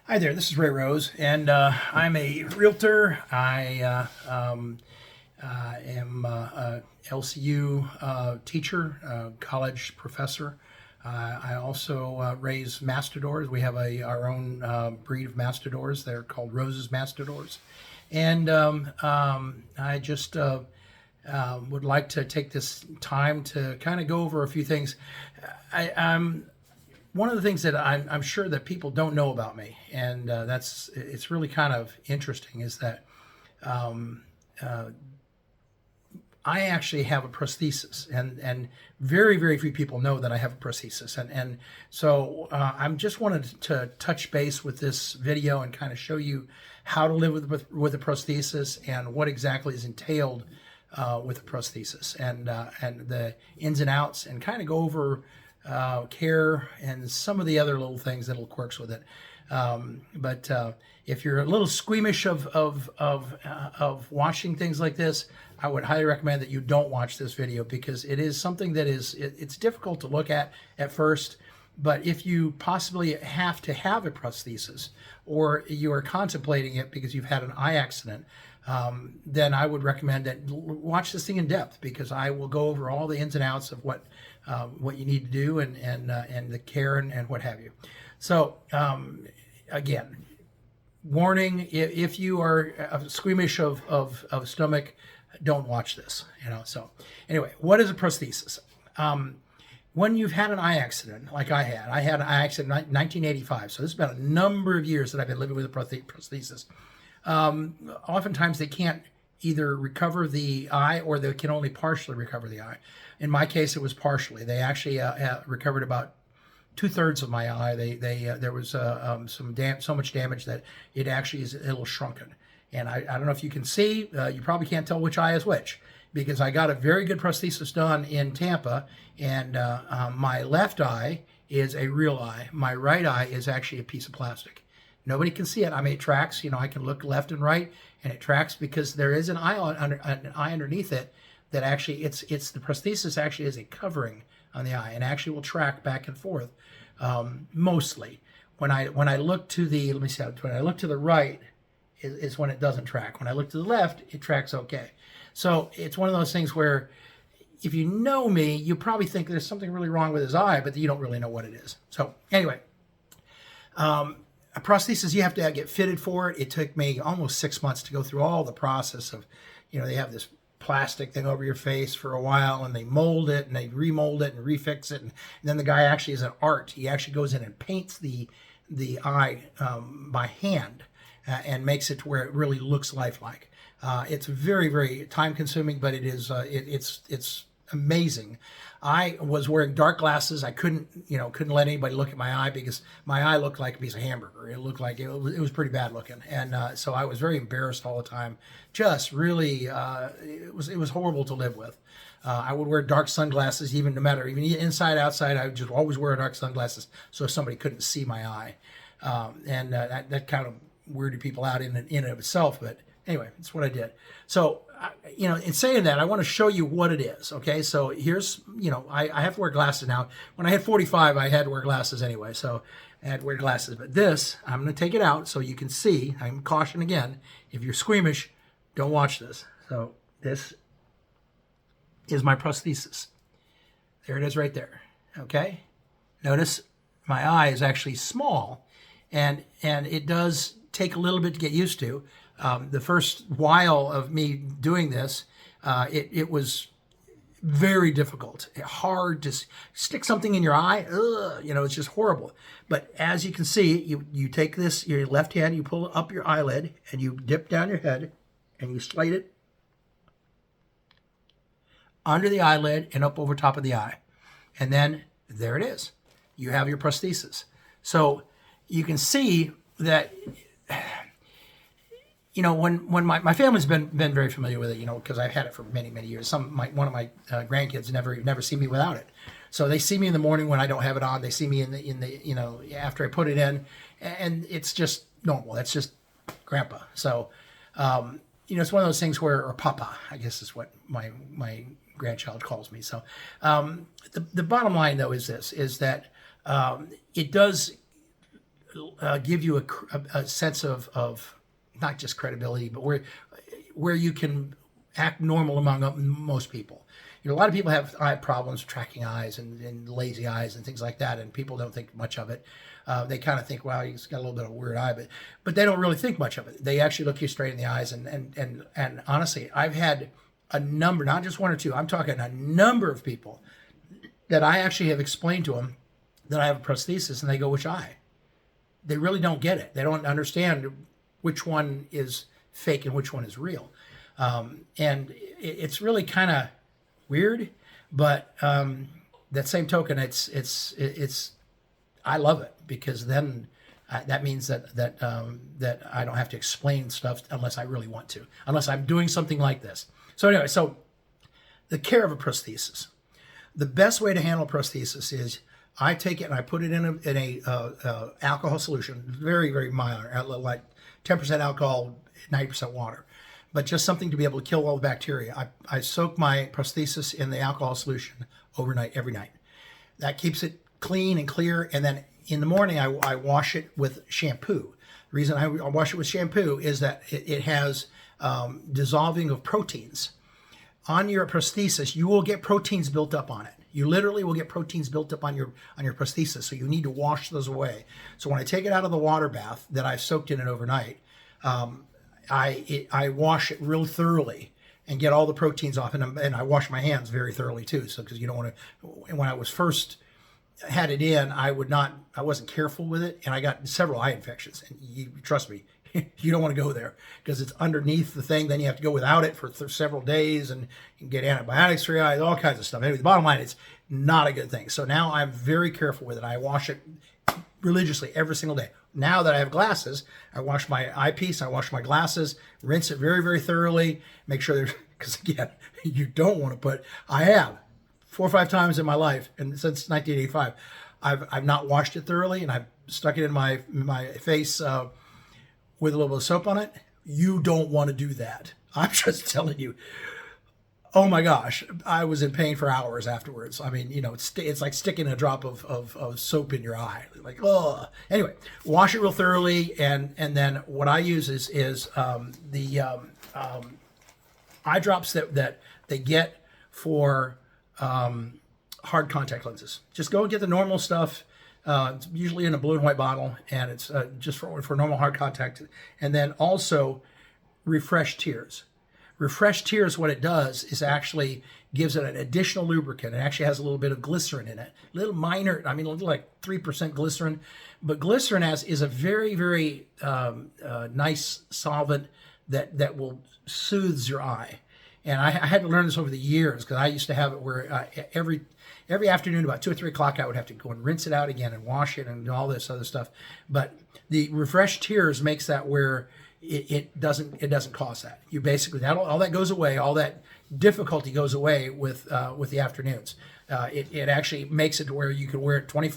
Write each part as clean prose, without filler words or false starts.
Hi there, this is Ray Rose, and I'm a realtor. I am a LCU teacher, college professor. I also raise mastadors. We have our own breed of mastadors. They're called Rose's Mastadors. And I just would like to take this time to kind of go over a few things. I'm one of the things that I'm sure that people don't know about me, and it's really kind of interesting, is that I actually have a prosthesis, and very, very few people know that I have a prosthesis. And so I'm just wanted to touch base with this video and kind of show you how to live with a prosthesis and what exactly is entailed with a prosthesis, and the ins and outs, and kind of go over care and some of the other little things, that little quirks with it. But if you're a little squeamish of watching things like this, I would highly recommend that you don't watch this video, because it is something that it's difficult to look at first. But if you possibly have to have a prosthesis, or you are contemplating it because you've had an eye accident, then I would recommend that watch this thing in depth, because I will go over all the ins and outs of what you need to do, and the care, and what have you. So again, warning: if you are squeamish of stomach, don't watch this. So anyway, what is a prosthesis? When you've had an eye accident, like I had an eye accident in 1985. So this has been a number of years that I've been living with a prosthesis. Oftentimes they can't either recover the eye, or they can only partially recover the eye. In my case, it was partially. They actually recovered about 2/3 of my eye. There was so much damage that it actually is a little shrunken. And I don't know if you can see. You probably can't tell which eye is which, because I got a very good prosthesis done in Tampa, and my left eye is a real eye. My right eye is actually a piece of plastic. Nobody can see it. I mean, it tracks. I can look left and right, and it tracks, because there is an eye underneath it that actually it's the prosthesis actually is a covering on the eye, and actually will track back and forth. Mostly, when I look to the when I look to the right is when it doesn't track. When I look to the left, it tracks okay. So it's one of those things where, if you know me, you probably think there's something really wrong with his eye, but you don't really know what it is. So anyway. A prosthesis, you have to get fitted for it. It took me almost 6 months to go through all the process of, they have this plastic thing over your face for a while, and they mold it, and they remold it, and refix it. And then the guy actually is an art. He actually goes in and paints the eye by hand, and makes it to where it really looks lifelike. It's very, very time consuming, but it is it's amazing. I was wearing dark glasses. I couldn't let anybody look at my eye, because my eye looked like a piece of hamburger. It looked like it was pretty bad looking, and so I was very embarrassed all the time. Just really, it was horrible to live with. I would wear dark sunglasses, even inside, outside. I would just always wear dark sunglasses so somebody couldn't see my eye, and that kind of weirded people out in and of itself. But anyway, it's what I did. So, in saying that, I want to show you what it is. Okay, so here's, I have to wear glasses now. When I had 45, I had to wear glasses anyway, so I had to wear glasses. But this, I'm going to take it out so you can see. I'm caution again, if you're squeamish, don't watch this. So this is my prosthesis. There it is right there. Okay, notice my eye is actually small, and it does take a little bit to get used to. The first while of me doing this, it was very difficult, hard to stick something in your eye. It's just horrible. But as you can see, you take this, your left hand, you pull up your eyelid, and you dip down your head, and you slide it under the eyelid and up over top of the eye. And then there it is. You have your prosthesis. So you can see that, when my family's been very familiar with it, because I've had it for many, many years. One of my grandkids never see me without it. So they see me in the morning when I don't have it on. They see me in the after I put it in, and it's just normal. That's just grandpa. So, it's one of those things where, or papa, I guess is what my grandchild calls me. So, the bottom line though is this: is that it does give you a sense of not just credibility, but where you can act normal among most people. You know, a lot of people have eye problems, tracking eyes and lazy eyes and things like that, and people don't think much of it. They kind of think, well, he's got a little bit of a weird eye, but they don't really think much of it. They actually look you straight in the eyes, and honestly, I've had a number, not just one or two, I'm talking a number of people that I actually have explained to them that I have a prosthesis, and they go, which eye? They really don't get it. They don't understand which one is fake and which one is real. And it's really kind of weird, but that same token, it's I love it, because then that means that I don't have to explain stuff unless I really want to, unless I'm doing something like this. So anyway, so the care of a prosthesis. The best way to handle prosthesis is I take it and I put it in a alcohol solution, very, very mild, like 10% alcohol, 90% water, but just something to be able to kill all the bacteria. I soak my prosthesis in the alcohol solution overnight, every night. That keeps it clean and clear, and then in the morning I wash it with shampoo. The reason I wash it with shampoo is that it has dissolving of proteins. On your prosthesis, you will get proteins built up on it. You literally will get proteins built up on your prosthesis, so you need to wash those away. So when I take it out of the water bath that I soaked in it overnight, I wash it real thoroughly and get all the proteins off, and I wash my hands very thoroughly too. So because you don't want to. When I was first had it in, I wasn't careful with it, and I got several eye infections. And trust me, you don't want to go there because it's underneath the thing. Then you have to go without it for several days and get antibiotics for your eyes, all kinds of stuff. Anyway, the bottom line, it's not a good thing. So now I'm very careful with it. I wash it religiously every single day. Now that I have glasses, I wash my eyepiece, I wash my glasses, rinse it very, very thoroughly, make sure there's, because again, you don't want to put, I have 4 or 5 times in my life, and since 1985, I've not washed it thoroughly, and I've stuck it in my face with a little bit of soap on it. You don't want to do that. I'm just telling you. Oh my gosh, I was in pain for hours afterwards. I mean, you know, it's like sticking a drop of soap in your eye. Like, oh. Anyway, wash it real thoroughly, and then what I use is the eye drops that they get for hard contact lenses. Just go and get the normal stuff. It's usually in a blue and white bottle, and it's just for normal hard contact. And then also Refresh Tears. Refresh Tears, what it does is actually gives it an additional lubricant. It actually has a little bit of glycerin in it. A little minor, I mean, a little like 3% glycerin. But glycerin is a very, very nice solvent that will soothe your eye. And I had to learn this over the years, because I used to have it where every afternoon about 2 or 3 o'clock I would have to go and rinse it out again and wash it and all this other stuff. But the Refresh Tears makes that where it doesn't cause that. You basically, all that goes away, all that difficulty goes away with the afternoons. It actually makes it to where you can wear it 20.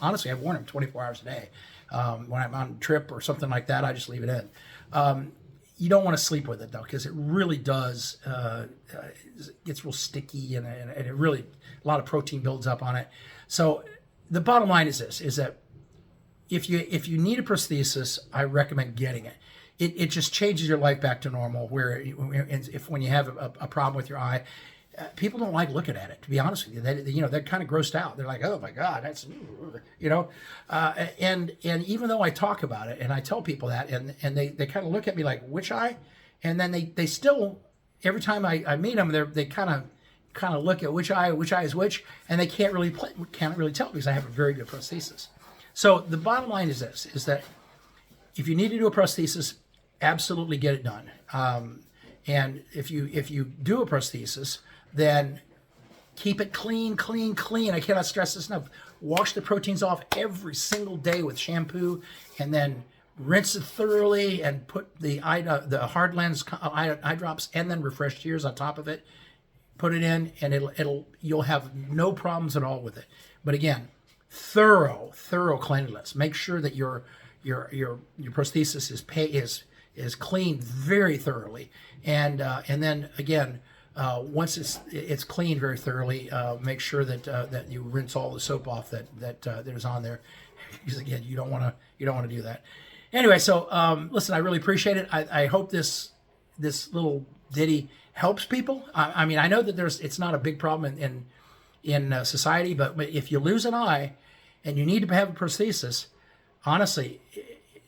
Honestly, I've worn them 24 hours a day. When I'm on a trip or something like that, I just leave it in. You don't want to sleep with it though, because it really does. It gets real sticky, and it really, a lot of protein builds up on it. So the bottom line is this: is that if you need a prosthesis, I recommend getting it. It just changes your life back to normal. Where when you have a problem with your eye, people don't like looking at it. To be honest with you, they're kind of grossed out. They're like, oh my God, that's, and even though I talk about it and I tell people that, and they kind of look at me like, which eye? And then they still, every time I meet them, they kind of look at which eye is which, and they can't really tell, because I have a very good prosthesis. So the bottom line is this: is that if you need to do a prosthesis, absolutely get it done. And if you do a prosthesis, then keep it clean. I cannot stress this enough. Wash the proteins off every single day with shampoo, and then rinse it thoroughly, and put the hard lens eye drops and then Refresh Tears on top of it. Put it in, and you'll have no problems at all with it. But again, thorough cleanliness. Make sure that your prosthesis is cleaned very thoroughly, and then again, once it's cleaned very thoroughly, make sure that you rinse all the soap off that is on there, because again, you don't want to do that. Anyway, so listen, I really appreciate it. I hope this little ditty helps people. I mean, I know that it's not a big problem in society, but if you lose an eye and you need to have a prosthesis, honestly,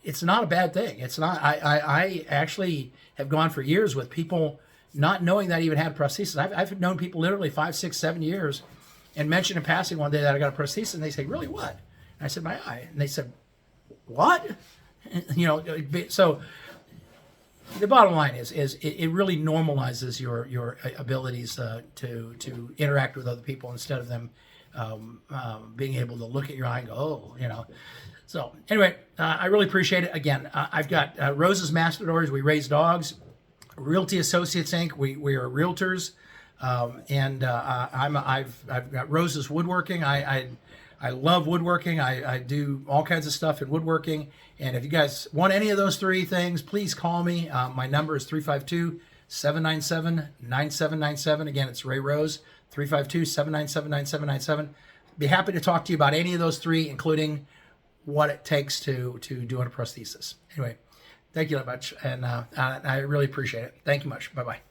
it's not a bad thing. It's not. I actually have gone for years with people not knowing that I even had a prosthesis. I've known people literally 5, 6, 7 years, and mentioned in passing one day that I got a prosthesis, and they say, "Really, what?" And I said, "My eye." And they said, "What?" You know, so the bottom line is it really normalizes your abilities to interact with other people instead of them being able to look at your eye and go, oh, you know. So anyway, I really appreciate it. Again, I've got Rose's Mastadors. We raise dogs. Realty Associates Inc. We are realtors, and I've got Rose's Woodworking. I love woodworking. I do all kinds of stuff in woodworking. And if you guys want any of those 3 things, please call me. My number is 352-797-9797. Again, it's Ray Rose, 352-797-9797. Be happy to talk to you about any of those 3, including what it takes to doing a prosthesis. Anyway, thank you very much, and I really appreciate it. Thank you much. Bye-bye.